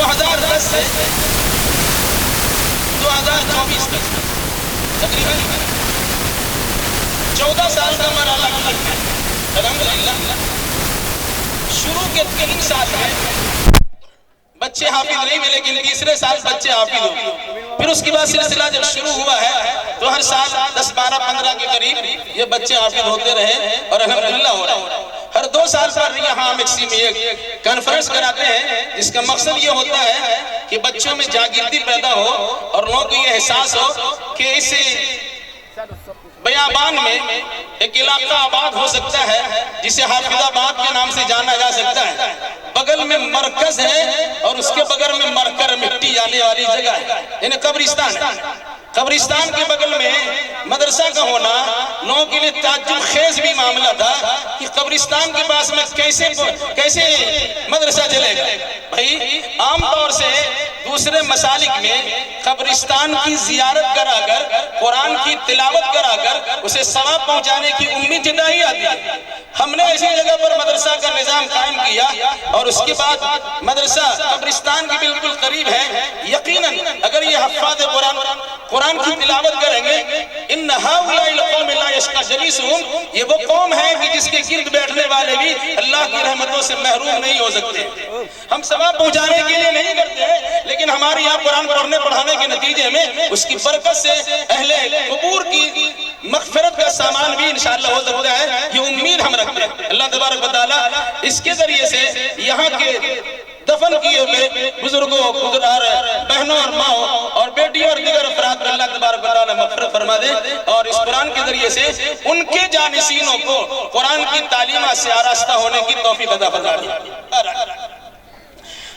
2010 سے 2024 تک تقریباً 14 سال کا مرحلہ گزر گیا۔ الحمدللہ شروع کے 3 سال میں بچے حافظ نہیں ملے، لیکن تیسرے سال بچے حافظ ہو گئے۔ پھر اس کے بعد سلسلہ جب شروع ہوا ہے تو ہر سال 10 12 15 کے قریب یہ بچے حافظ ہوتے رہے اور الحمدللہ ہو رہا ہے۔ ہر 2 سال پر یہاں میکسی میں ایک کانفرنس کراتے ہیں جس کا مقصد یہ ہوتا ہے کہ بچوں میں جاگردی پیدا ہو اور لوگوں کو یہ احساس ہو کہ اس بیابان میں ایک علاقہ آباد ہو سکتا ہے جسے حافظ آباد کے نام سے جانا جا سکتا ہے۔ بغل میں مرکز ہے اور اس کے بغل میں مرکر مٹی جانے والی جگہ ہے، یعنی قبرستان ہے۔ قبرستان کے بغل میں مدرسہ کا ہونا لوگوں کے لیے تعجب خیز بھی معاملہ تھا کہ قبرستان کے پاس میں کیسے مدرسہ چلے گا۔ بھائی عام طور سے دوسرے مسالک میں قبرستان کی زیارت کرا کر قرآن کی تلاوت کرا کر اسے ثواب پہنچانے کی امید جدا ہی آتی ہے۔ ہم نے ایسی جگہ پر مدرسہ کا نظام قائم کیا اور اس کے بعد مدرسہ قبرستان کے بالکل قریب ہے۔ یقیناً اگر یہ حفاظ قرآن کی تلاوت کریں گے، ان ہؤلاء القوم لا یشقی جلیسہم، یہ وہ قوم ہے کہ جس کے گرد بیٹھنے والے بھی اللہ کی رحمتوں سے محروم نہیں ہو سکتے۔ ہم ثواب پہنچانے کے لیے نہیں کرتے ہیں، لیکن ہمارے یہاں قرآن پڑھنے پڑھانے کے نتیجے میں اس کی برکت سے اہل قبور کی مغفرت کا سامان بھی انشاءاللہ ہو سکتا ہے، یہ امید ہم رکھتے ہیں۔ اللہ تبارک و تعالیٰ اس کے ذریعے سے یہاں کے دفن کیے ہوئے بزرگوں، بہنوں اور ماؤں اور بیٹیوں اور دیگر افراد کو اللہ تبارک و تعالیٰ مغفرت فرما دے اور اس قرآن کے ذریعے سے ان کے جانشینوں کو قرآن کی تعلیمات سے آراستہ ہونے کی توفیق عطا فرما دے۔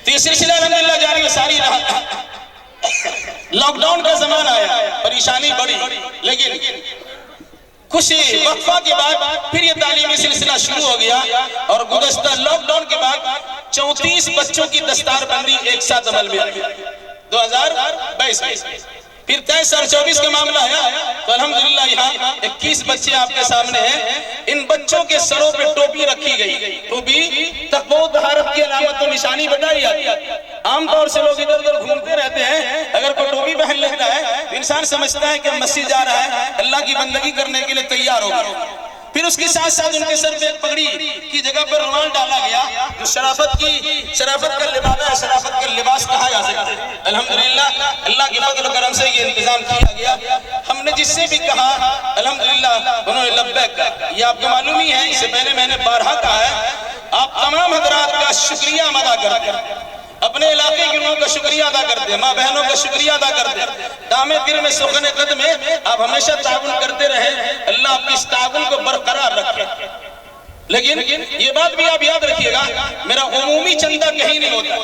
تو یہ سلسلہ الحمدللہ جاری و ساری رہا۔ لاک ڈاؤن کا زمانہ آیا، پریشانی بڑی، لیکن کچھ وقفہ کے بعد پھر یہ تعلیمی سلسلہ شروع ہو گیا اور گزشتہ لاک ڈاؤن کے بعد 34 بچوں کی دستار بندی ایک ساتھ عمل میں آئی 2022 میں۔ پھر 23 اور 24 کا معاملہ آیا تو الحمدللہ یہاں 21 بچے آپ کے سامنے ہیں۔ ان بچوں کے سروں پہ ٹوپی رکھی گئی، ٹوپی تقوی و طہارت کی علامت و نشانی بتائی جاتی ہے۔ عام طور سے لوگ ادھر ادھر گھومتے رہتے ہیں، اگر کوئی ٹوپی پہن لیتا ہے انسان سمجھتا ہے کہ مسجد جا رہا ہے، اللہ کی بندگی کرنے کے لیے تیار ہوگا۔ پھر اس کے ساتھ ساتھ ان کے سر پہ ایک پگڑی کی جگہ پر رومال ڈالا گیا جو شرافت کا لباس ہے، شرافت کا لباس کہا جا سکتا ہے۔ الحمدللہ اللہ کے فضل و کرم سے یہ انتظام کیا گیا۔ ہم نے جس سے بھی کہا الحمدللہ انہوں نے لبیک کہا۔ یہ آپ کو معلوم ہی ہے، اس سے پہلے میں نے بارہا کہا ہے، آپ تمام حضرات کا شکریہ ادا کرتے ہیں، اپنے علاقے کے لوگوں کا شکریہ ادا کرتے ہیں، ماں بہنوں کا شکریہ ادا کرتے ہیں۔ دامے دل میں سخن قدم میں آپ ہمیشہ تعاون کرتے رہے، اللہ آپ کی اس تعاون کو برقرار رکھے۔ لیکن یہ بات بھی آپ یاد رکھیے گا، میرا عمومی چندہ کہیں نہیں ہوتا۔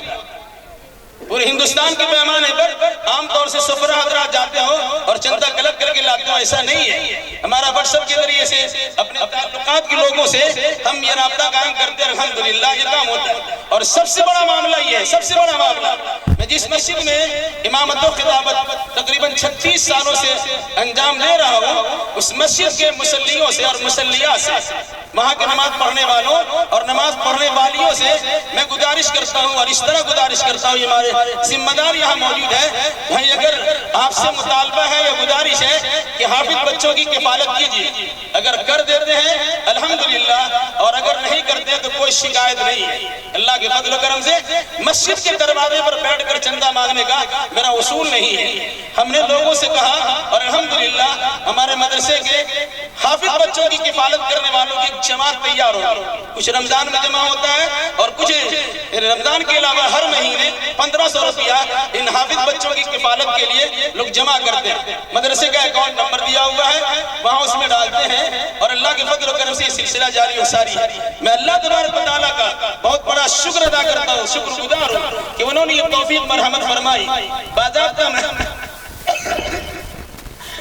پورے ہندوستان کے پیمانے پر عام طور سے سفرہ حضرات جاتے ہو اور چندہ کلکٹ کر کے لاتے ہو، ایسا نہیں ہے۔ ہمارا واٹس ایپ کے ذریعے سے اپنے تعلقات کے لوگوں سے ہم یہ رابطہ قائم کرتے ہیں، الحمدللہ یہ کام ہوتا ہے۔ اور سب سے بڑا معاملہ یہ ہے، سب سے بڑا معاملہ، میں جس مسجد میں امامت و خطابت تقریباً 36 سالوں سے انجام دے رہا ہوں، اس مسجد کے مصلیوں سے اور مصلیات سے، وہاں کے نماز پڑھنے والوں اور نماز پڑھنے والیوں سے میں گزارش کرتا ہوں اور اس طرح گزارش کرتا ہوں، یہ ہمارے ذمہ دار یہاں موجود ہے بھائی، اگر آپ سے مطالبہ ہے یا گزارش ہے کہ حافظ بچوں کی کفالت کیجیے، اگر کر دیتے ہیں الحمدللہ اور اگر نہیں کرتے تو کوئی شکایت نہیں ہے۔ اللہ کے فضل و کرم سے مسجد کے دروازے پر بیٹھ کر چندہ مانگنے کا میرا اصول نہیں ہے۔ ہم نے لوگوں سے کہا اور الحمدللہ ہمارے مدرسے کے حافظ بچوں کی کفالت کرنے والوں کی جماعت تیار ہو، کچھ رمضان میں جمع ہوتا ہے اور کچھ رمضان کے علاوہ ہر مہینے 1500 روپیہ ان حافظ بچوں کی کفالت کے لیے لوگ جمع کرتے ہیں۔ مدرسے کا اکاؤنٹ نمبر دیا ہوا ہے، وہاں اس میں ڈالتے ہیں اور اللہ کے فضل و کرم سے یہ سلسلہ جاری و ساری ہے۔ میں اللہ تبارک و تعالیٰ کا بہت بڑا شکر ادا کرتا ہوں، شکر گزار ہوں کہ انہوں نے یہ توفیق مرحمت فرمائی۔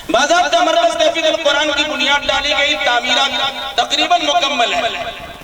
باضابطہ مرکز تحفیظ القرآن کی بنیاد ڈالی گئی، تعمیرات تقریباً مکمل ہے۔